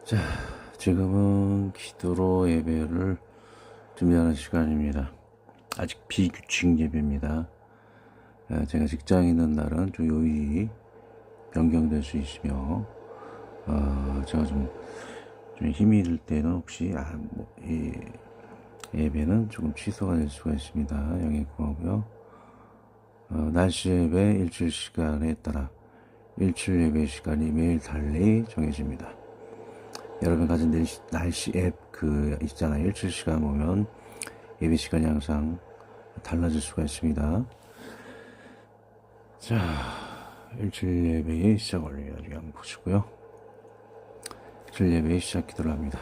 자, 지금은 기도로 예배를 준비하는 시간입니다. 아직 비규칙 예배입니다. 제가 직장에 있는 날은 좀 요일이 변경될 수 있으며, 제가 좀 힘이 들 때는 혹시, 이 예배는 조금 취소가 될 수가 있습니다. 양해 구하고요. 날씨 예배 일주일 시간에 따라 일주일 예배 시간이 매일 달리 정해집니다. 여러분 가진 날씨 앱 있잖아요. 일주일 시간 보면 예배 시간이 항상 달라질 수가 있습니다. 자, 일주일 예배의 시작 원리 한번 보시고요. 일주일 예배의 시작 기도를 합니다.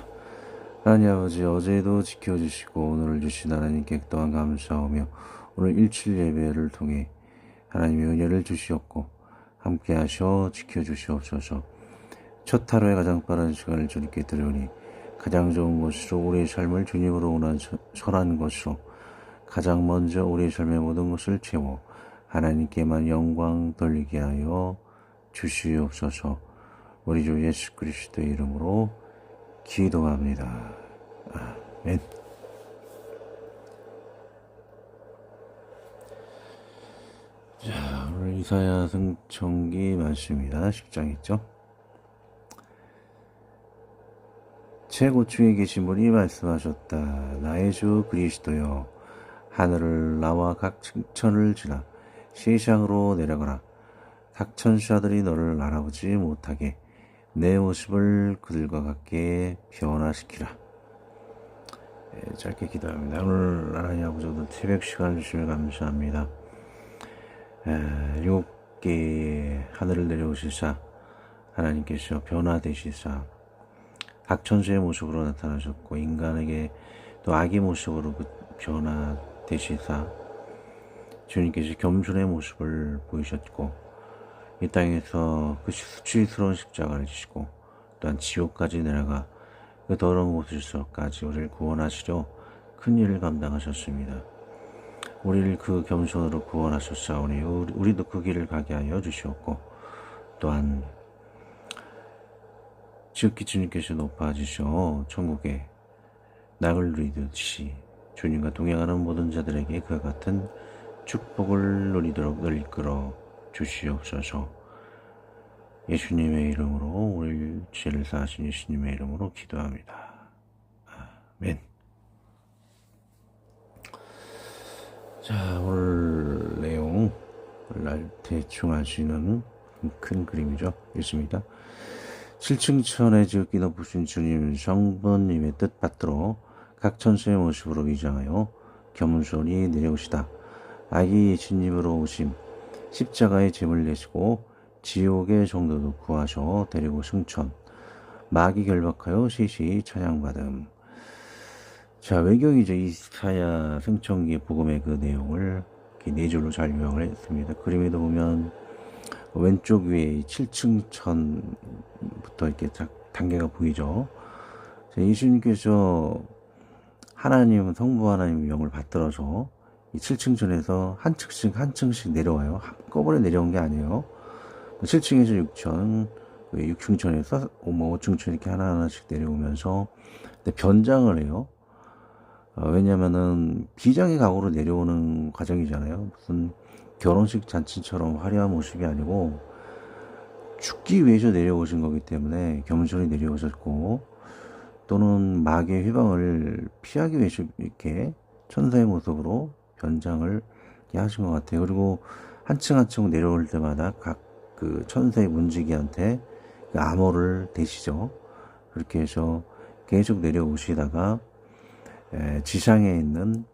하나님 아버지, 어제도 지켜주시고 오늘을 주신 하나님께 또한 감사하며 오늘 일주일 예배를 통해 하나님의 은혜를 주시옵고 함께 하셔 지켜주시옵소서. 첫 하루의 가장 빠른 시간을 주님께 드리오니 가장 좋은 것으로 우리의 삶을 주님으로 선한 것으로 가장 먼저 우리의 삶의 모든 것을 채워 하나님께만 영광 돌리게 하여 주시옵소서. 우리 주 예수 그리스도의 이름으로 기도합니다. 아멘. 자, 오늘 이사야 승천기 말씀입니다. 10장 있죠? 최고층에 계신 분이 말씀하셨다. 나의 주 그리스도여, 하늘을 나와 각 층천을 지나 세상으로 내려가라. 각 천사들이 너를 알아보지 못하게 내 모습을 그들과 같게 변화시키라. 짧게 기도합니다. 오늘 하나님 아버지 오늘 새벽 시간 주시며 감사합니다. 7개의 하늘을 내려오시사 하나님께서 변화되시사 각 천사의 모습으로 나타나셨고 인간에게 또 악의 모습으로 변화되시사 주님께서 겸손의 모습을 보이셨고 이 땅에서 그 수치스러운 십자가를 지시고 또한 지옥까지 내려가 그 더러운 곳에서까지 우리를 구원하시려 큰 일을 감당하셨습니다. 우리를 그 겸손으로 구원하셨사오니 우리도 그 길을 가게 하여 주시옵고 또한 지극히 주님께서 높아지셔 천국에 낙을 누리듯이 주님과 동행하는 모든 자들에게 그와 같은 축복을 누리도록 늘 이끌어 주시옵소서. 예수님의 이름으로 우리 죄를 사하신 예수님의 이름으로 기도합니다. 아멘. 자, 오늘 내용 대충 알 수 있는 큰 그림이죠. 있습니다. 7층천에 지극히 높으신 주님 성부님의 뜻 받들어 각 천사의 모습으로 위장하여 겸손히 내려오시다. 아기 예수님으로 오심 십자가의 짐을 내시고 지옥의 종도도 구하셔 데리고 승천 마귀 결박하여 셋이 찬양받음. 자, 외경이죠. 이사야 승천기 복음의 그 내용을 네 줄로 잘 요약을 했습니다. 그림에도 보면 왼쪽 위에 7층천부터 이렇게 단계가 보이죠. 예수님께서 하나님, 성부 하나님의 영을 받들어서 이 7층천에서 한 층씩 내려와요. 한꺼번에 내려온 게 아니에요. 7층에서 6층, 6층천에서 5층천 이렇게 하나하나씩 내려오면서 변장을 해요. 왜냐면은 비장의 각오로 내려오는 과정이잖아요. 무슨 결혼식 잔치처럼 화려한 모습이 아니고 죽기 위해서 내려오신 거기 때문에 겸손히 내려오셨고 또는 마귀의 휘방을 피하기 위해서 이렇게 천사의 모습으로 변장을 하신 것 같아요. 그리고 한 층 한 층 내려올 때마다 각 그 천사의 문지기한테 그 암호를 대시죠. 그렇게 해서 계속 내려오시다가 지상에 있는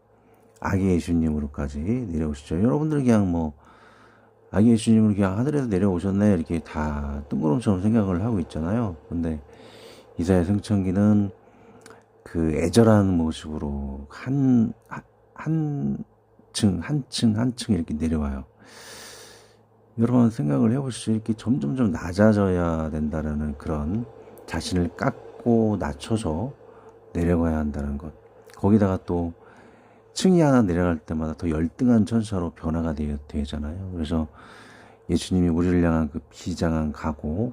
아기 예수님으로까지 내려오시죠. 여러분들 그냥 아기 예수님으로 그냥 하늘에서 내려오셨네 이렇게 다 뜬구름처럼 생각을 하고 있잖아요. 근데 이사야 승천기는 그 애절한 모습으로 한 층 이렇게 내려와요. 여러분 생각을 해보시죠. 이렇게 점점점 낮아져야 된다는 그런 자신을 깎고 낮춰서 내려가야 한다는 것. 거기다가 또 층이 하나 내려갈 때마다 더 열등한 천사로 변화가 되잖아요. 그래서 예수님이 우리를 향한 그 비장한 각오,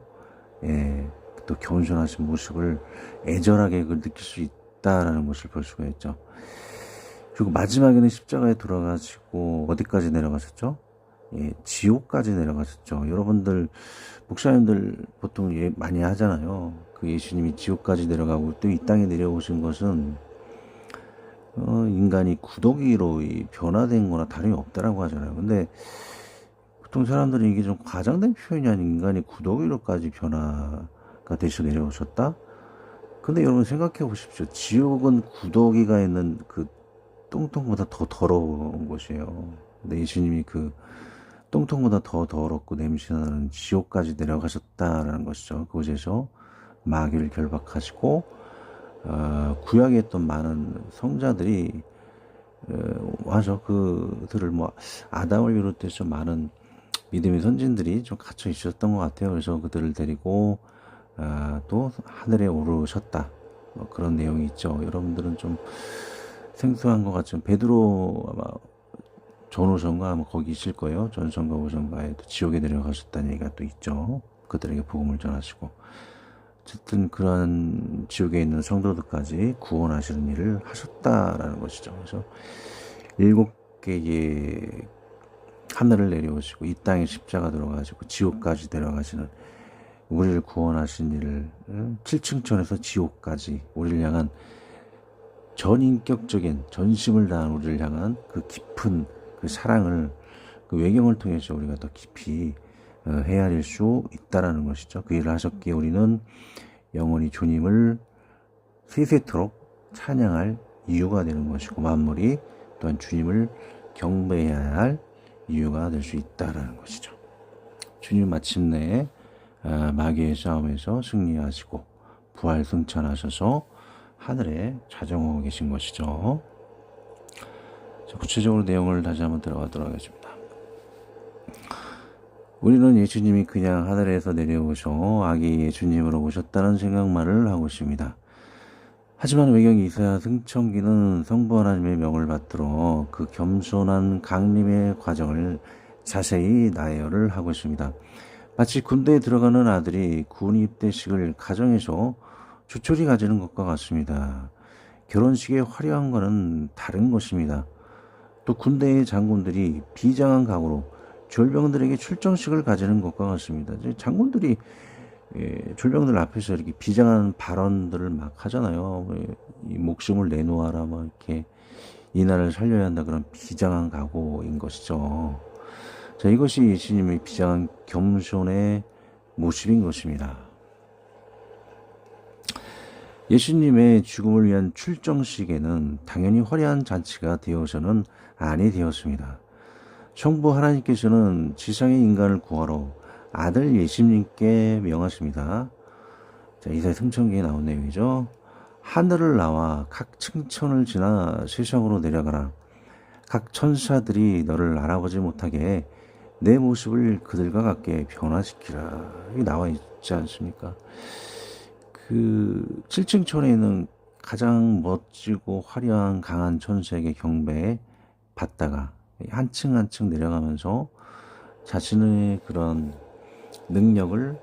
또 겸손하신 모습을 애절하게 느낄 수 있다라는 것을 볼 수가 있죠. 그리고 마지막에는 십자가에 돌아가시고 어디까지 내려가셨죠? 예, 지옥까지 내려가셨죠. 여러분들 목사님들 보통 많이 하잖아요. 그 예수님이 지옥까지 내려가고 또 이 땅에 내려오신 것은 인간이 구더기로 변화된 거나 다름이 없다라고 하잖아요. 근데 보통 사람들이 이게 좀 과장된 표현이 아닌 인간이 구더기로까지 변화가 되셔 내려오셨다? 근데 여러분 생각해 보십시오. 지옥은 구더기가 있는 그 똥통보다 더 더러운 곳이에요. 근데 예수님이 그 똥통보다 더 더럽고 냄새나는 지옥까지 내려가셨다라는 것이죠. 그곳에서 마귀를 결박하시고 구약에 있던 많은 성자들이 와서 그들을 아담을 비롯해서 많은 믿음의 선진들이 좀 갇혀 있었던 것 같아요. 그래서 그들을 데리고 또 하늘에 오르셨다. 그런 내용이 있죠. 여러분들은 좀 생소한 것 같지만 베드로 아마 전오선과 아마 거기 있을 거예요. 전선과 오선과에 또 지옥에 내려가셨다는 얘기가 또 있죠. 그들에게 복음을 전하시고 어쨌든 그러한 지옥에 있는 성도들까지 구원하시는 일을 하셨다라는 것이죠. 그래서 7개의 하늘을 내려오시고 이 땅에 십자가 들어가시고 지옥까지 내려가시는 우리를 구원하신 일을 7층천에서 지옥까지 우리를 향한 전인격적인 전심을 다한 우리를 향한 그 깊은 그 사랑을 그 외경을 통해서 우리가 더 깊이 헤아릴 수 있다라는 것이죠. 그 일을 하셨기에 우리는 영원히 주님을 세세토록 찬양할 이유가 되는 것이고 만물이 또한 주님을 경배해야 할 이유가 될 수 있다라는 것이죠. 주님 마침내 마귀의 싸움에서 승리하시고 부활 승천하셔서 하늘에 자정하고 계신 것이죠. 구체적으로 내용을 다시 한번 들어가도록 하겠습니다. 우리는 예수님이 그냥 하늘에서 내려오셔 아기 예수님으로 오셨다는 생각만을 하고 있습니다. 하지만 외경 이사야 승천기는 성부 하나님의 명을 받들어 그 겸손한 강림의 과정을 자세히 나열을 하고 있습니다. 마치 군대에 들어가는 아들이 군 입대식을 가정에서 조촐히 가지는 것과 같습니다. 결혼식의 화려한 것은 다른 것입니다. 또 군대의 장군들이 비장한 각오로 졸병들에게 출정식을 가지는 것과 같습니다. 장군들이 졸병들 앞에서 이렇게 비장한 발언들을 막 하잖아요. 이 목숨을 내놓아라, 막 이렇게 이 나라를 살려야 한다 그런 비장한 각오인 것이죠. 자, 이것이 예수님의 비장한 겸손의 모습인 것입니다. 예수님의 죽음을 위한 출정식에는 당연히 화려한 잔치가 되어서는 아니 되었습니다. 성부 하나님께서는 지상의 인간을 구하러 아들 예수님께 명하십니다. 자, 이사야 승천기에 나온 내용이죠. 하늘을 나와 각 층천을 지나 세상으로 내려가라. 각 천사들이 너를 알아보지 못하게 내 모습을 그들과 같게 변화시키라. 이게 나와 있지 않습니까? 그 7층천에 있는 가장 멋지고 화려한 강한 천사에게 경배에 받다가 한 층 한 층 내려가면서 자신의 그런 능력을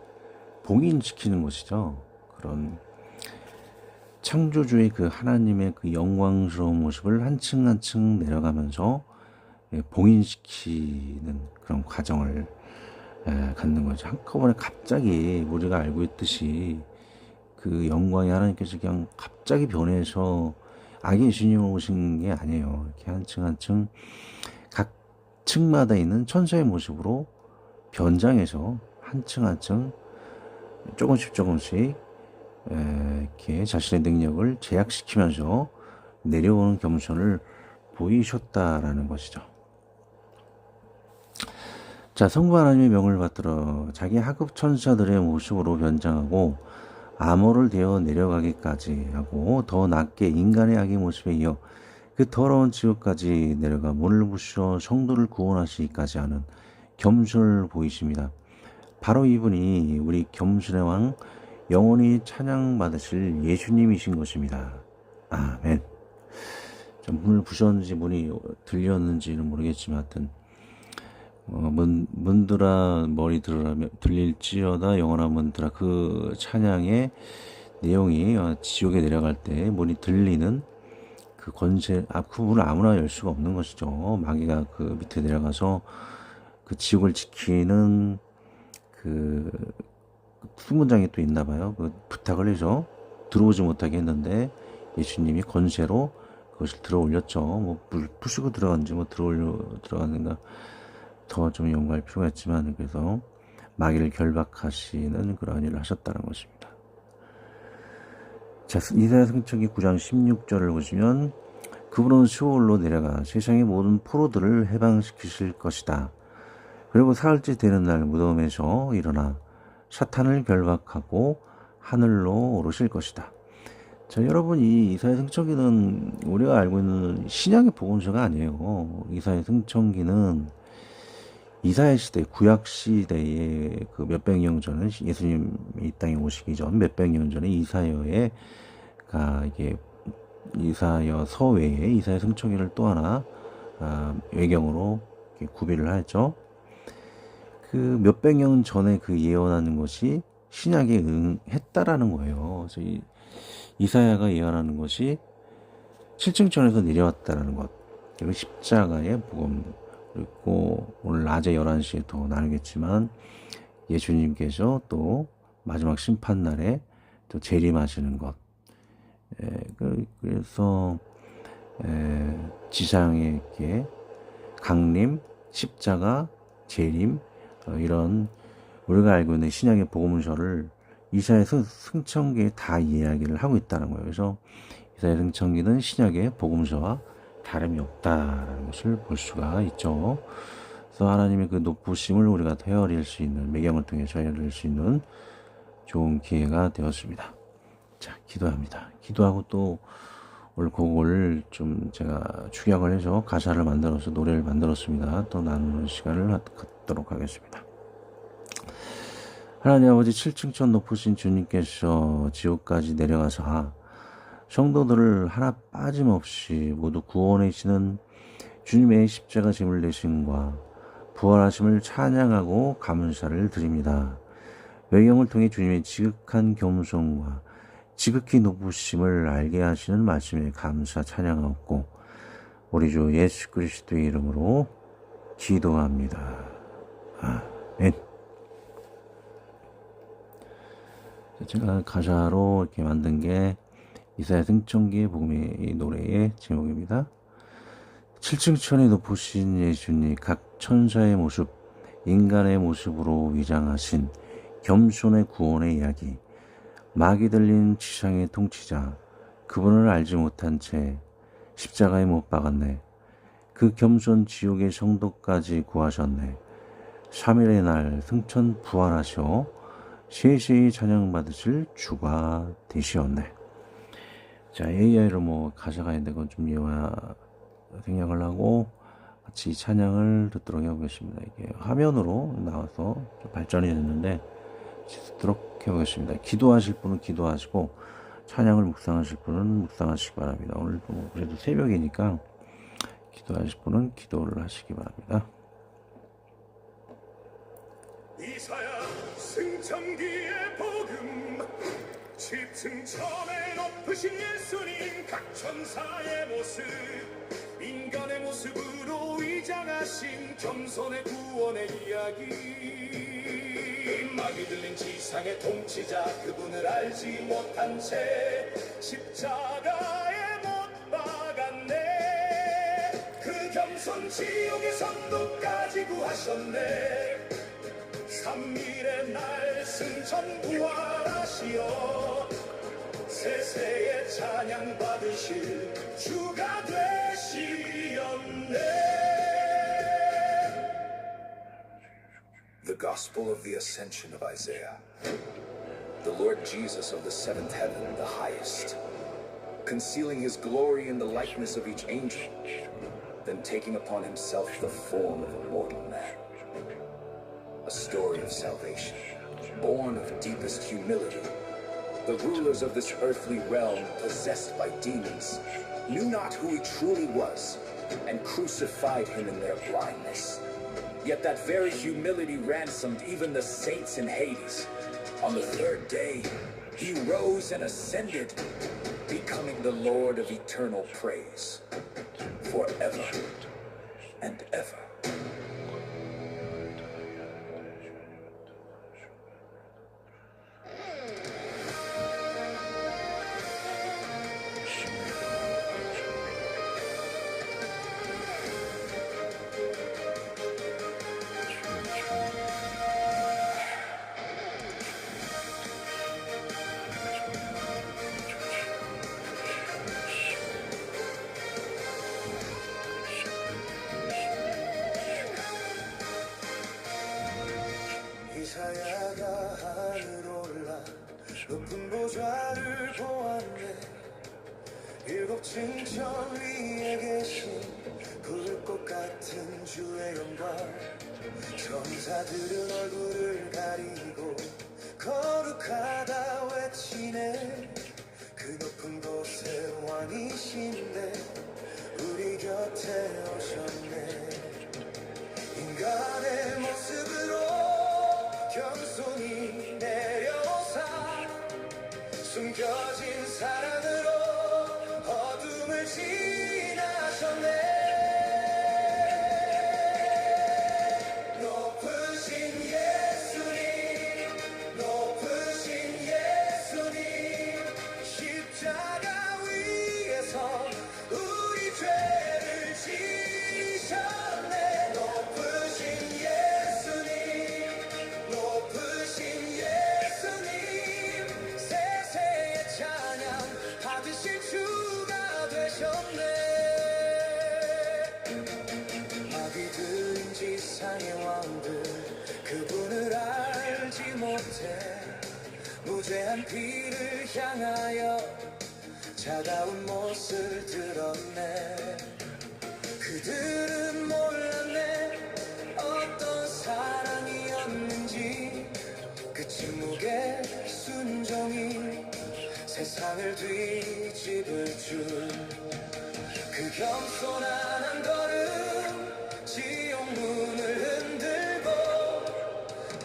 봉인시키는 것이죠. 그런 창조주의 그 하나님의 그 영광스러운 모습을 한 층 한 층 내려가면서 봉인시키는 그런 과정을 갖는 거죠. 한꺼번에 갑자기 우리가 알고 있듯이 그 영광이 하나님께서 그냥 갑자기 변해서 아기 예수님을 오신 게 아니에요. 이렇게 한 층 한 층 각 층마다 있는 천사의 모습으로 변장해서 한 층 한 층 조금씩 이렇게 자신의 능력을 제약시키면서 내려오는 겸손을 보이셨다라는 것이죠. 자, 성부 하나님의 명을 받들어 자기 하급 천사들의 모습으로 변장하고 암호를 대어 내려가기까지 하고 더 낮게 인간의 악의 모습에 이어 그 더러운 지옥까지 내려가 문을 부수어 성도를 구원하시기까지 하는 겸손을 보이십니다. 바로 이분이 우리 겸손의 왕 영원히 찬양받으실 예수님이신 것입니다. 아멘. 문을 부셨는지 문이 들렸는지는 모르겠지만 하여튼 문드라 머리 들릴지어다 영원한 문드라, 그 찬양의 내용이 지옥에 내려갈 때 문이 들리는 그 권세, 그 문을 아무나 열 수가 없는 것이죠. 마귀가 그 밑에 내려가서 그 지옥을 지키는 그 수문장이 또 있나 봐요. 그 부탁을 해서 들어오지 못하게 했는데 예수님이 권세로 그것을 들어 올렸죠. 뭐 부수고 들어갔는지 뭐 들어갔는가 더 좀 연구할 필요가 있지만, 그래서 마귀를 결박하시는 그러한 일을 하셨다는 것입니다. 자, 이사야 승천기 9장 16절을 보시면, 그분은 시올로 내려가 세상의 모든 포로들을 해방시키실 것이다. 그리고 사흘째 되는 날 무덤에서 일어나 사탄을 결박하고 하늘로 오르실 것이다. 자, 여러분, 이 이사야 승천기는 우리가 알고 있는 신약의 복음서가 아니에요. 이사야 승천기는 이사야 시대, 구약 시대의 그 몇백 년 전에, 예수님이 이 땅에 오시기 전 몇백 년 전에 이게 이사야서 외에 이사야 승천기를 또 하나 외경으로 구비를 하였죠. 그 몇백 년 전에 그 예언하는 것이 신약에 응했다라는 거예요. 그래서 이사야가 예언하는 것이 7층천에서 내려왔다라는 것, 그리고 십자가의 복음, 그리고 오늘 낮에 11시에 더 나누겠지만 예수님께서 또 마지막 심판날에 또 재림하시는 것, 그래서 지상에게 강림, 십자가, 재림, 이런 우리가 알고 있는 신약의 복음서를 이사야 승천기에 다 이야기를 하고 있다는 거예요. 그래서 이사야 승천기는 신약의 복음서와 다름이 없다라는 것을 볼 수가 있죠. 그래서 하나님의 그 높으심을 우리가 헤아릴 수 있는, 매경을 통해서 헤아릴 수 있는 좋은 기회가 되었습니다. 자, 기도합니다. 기도하고 또 오늘 곡을 좀 제가 축약을 해서 가사를 만들어서 노래를 만들었습니다. 또 나누는 시간을 갖도록 하겠습니다. 하나님 아버지, 7층천 높으신 주님께서 지옥까지 내려가서 성도들을 하나 빠짐없이 모두 구원하시는 주님의 십자가 짐을 내심과 부활하심을 찬양하고 감사를 드립니다. 외경을 통해 주님의 지극한 겸손과 지극히 높으심을 알게 하시는 말씀에 감사 찬양하옵고, 우리 주 예수 그리스도의 이름으로 기도합니다. 아멘. 제가 가사로 이렇게 만든 게 이사야 승천기의 복음의 이 노래의 제목입니다. 7층천에 높으신 예수님, 각 천사의 모습, 인간의 모습으로 위장하신 겸손의 구원의 이야기, 막이 들린 지상의 통치자, 그분을 알지 못한 채 십자가에 못 박았네. 그 겸손 지옥의 성도까지 구하셨네. 3일의 날 승천 부활하셔 세세히 찬양받으실 주가 되시었네. 자, AI로 뭐 가사가 있는데 그건 좀 생략을 하고 같이 찬양을 듣도록 해보겠습니다. 이게 화면으로 나와서 좀 발전이 됐는데 듣도록 해보겠습니다. 기도하실 분은 기도하시고 찬양을 묵상하실 분은 묵상하시기 바랍니다. 오늘 뭐 그래도 새벽이니까 기도하실 분은 기도를 하시기 바랍니다. 이사야 승천기의 복음, 10층천에 높으신 예수님, 각 천사의 모습, 인간의 모습으로 위장하신 겸손의 구원의 이야기, 막이 들린 지상의 통치자, 그분을 알지 못한 채 십자가에 못 박았네. 그 겸손 지옥의 선도까지 구하셨네. 3일의 날 승천 부활하시어 세세에 찬양 받으실 주가 되시었네. The Gospel of the Ascension of Isaiah. The Lord Jesus of the seventh heaven, the highest, concealing his glory in the likeness of each angel, then taking upon himself the form of a mortal man. A story of salvation, born of deepest humility. The rulers of this earthly realm, possessed by demons, knew not who he truly was, and crucified him in their blindness. Yet that very humility ransomed even the saints in Hades. On the third day, he rose and ascended, becoming the Lord of eternal praise, forever and ever. 이사야가 하늘로 올라 높은 보좌를 보았네. 일곱 층천 위에 계신 불꽃 같은 주의 영광. 천사들은 얼굴을 가리고 거룩하다 외치네. 그 높은 곳에 왕이신데 우리 곁에 오셨네. 인간의 모습으로 겸손히 내려오사 숨겨진 사랑으로 어둠을 지나셨네. 높으신 예수님, 높으신 예수님, 십자가 위에서 우리 죄를 지셨네. 높으신 예수님, 높으신 예수님, 세세의 찬양 받으실 주가 되셨네. 마귀들인 지상의 왕들 그분을 알지 못해 무죄한 피를 향하여 차가운 못을 들었네. 그들은 몰랐네 어떤 사랑이었는지. 그 침묵의 순종이 세상을 뒤집을 줄. 그 겸손한 한 걸음 지옥 문을 흔들고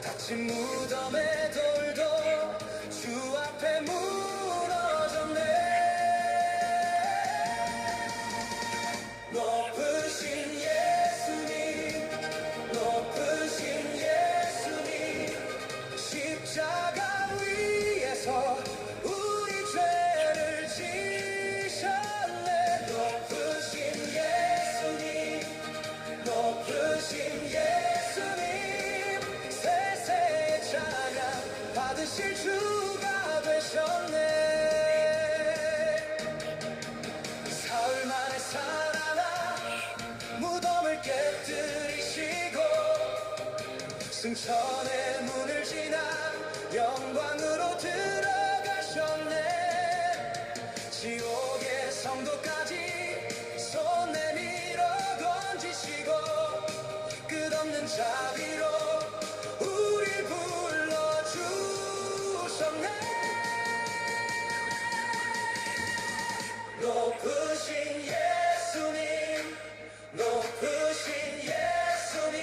닫힌 무덤의 돌도 주 앞에 무너졌네. 높으신 예수님, 높으신 예수님, 십자가 위에서 우리 죄를 지셨네. 높으신 예수님, 높으신 예수님, 세세의 찬양 받으실 주가 되셨네. 사흘 만에 살아나 무덤을 깨뜨리시고 승천의 문을 지나 영광으로 들어가셨네. 지옥의 성도까지 손 내밀어 건지시고 끝없는 자비로 우리 불러주셨네. 높으신 예수님, 높으신 예수님,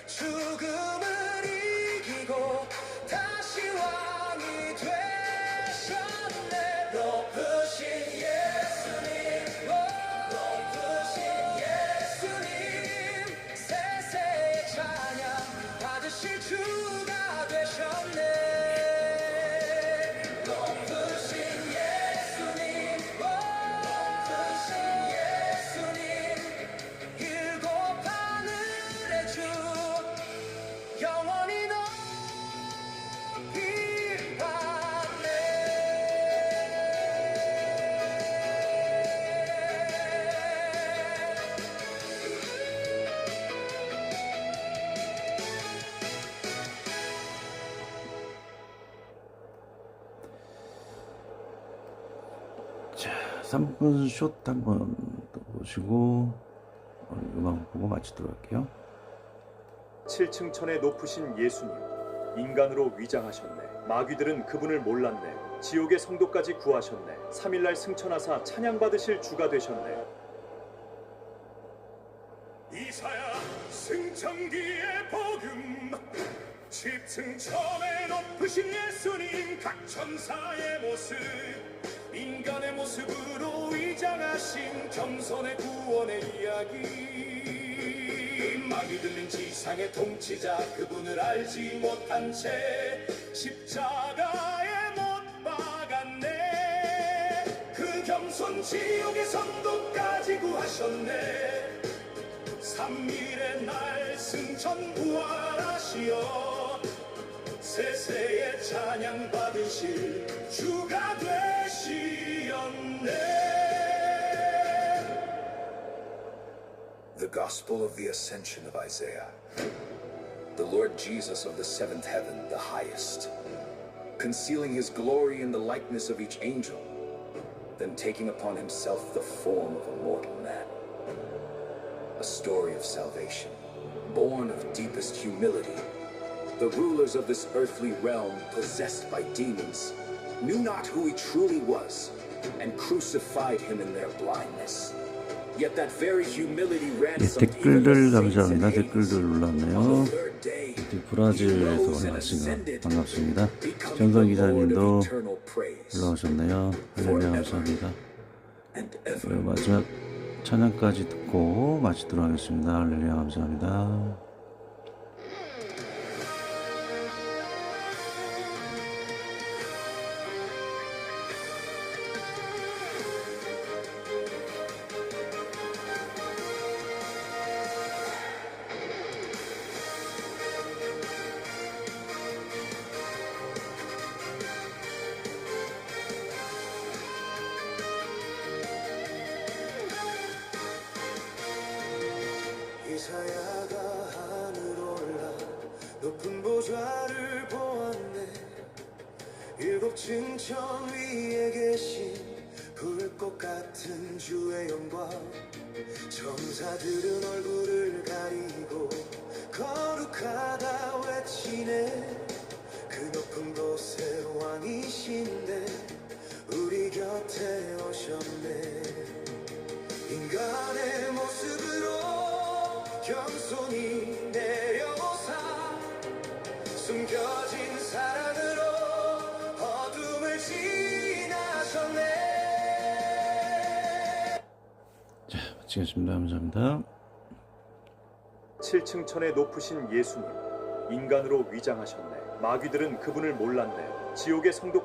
죽음을 이기고 다시 왕이 되셨네. 높으신 예수님, 높으신 예수님, 세세의 찬양 받으실 주가 되셨네. 높으신 예수님, 높으신 예수님, 일곱 하늘의 주 영원히 높이 받네. 자, 3분 숏 한번 또 보시고 음악 보고 마치도록 할게요. 7층천에 높으신 예수님, 인간으로 위장하셨네. 마귀들은 그분을 몰랐네. 지옥의 성도까지 구하셨네. 3일날 승천하사 찬양받으실 주가 되셨네. 이사야 승천기의 복음 집승천에 높으신 예수님 각 천사의 모습 인간의 모습으로 위장하신 겸손의 구원의 이야기 막이 들린 지상의 통치자 그분을 알지 못한 채 십자가에 못 박았네 그 겸손 지옥의 선도까지 구하셨네 3일의 날 승천 부활하시어 세세의 찬양 받으실 주가 되시었네 The Gospel of the Ascension of Isaiah The Lord Jesus of the seventh heaven, the highest concealing his glory in the likeness of each angel then taking upon himself the form of a mortal man A story of salvation, born of deepest humility. The rulers of this earthly realm, possessed by demons, knew not who he truly was, and crucified him in their blindness. Yet that very humility ransomed even the 댓글들 saints and 감사합니다. angels. 댓글들 On 올랐네요. the third day, 브라질에서 올라왔습니다. 반갑습니다. 정선 기자님도 올라오셨네요. 할렐루야 감사합니다. and ever. 그리고 마지막 찬양까지 듣고 마치도록 하겠습니다. 할렐루야 감사합니다. 이사야가 하늘로 올라 높은 보좌를 보았네 일곱 층천 위에 계신 불꽃 같은 주의 영광 천사들은 얼굴을 가리고 거룩하다 외치네 그 높은 곳에 왕이신데 우리 곁에 오셨네 인간의 모습으로 겸손히 내려오사 숨겨진 사랑으로 어둠을 지나셨네 자 마치겠습니다. 감사합니다. 7층천에 높으신 예수님 인간으로 위장하셨네 마귀들은 그분을 몰랐네 지옥의 성도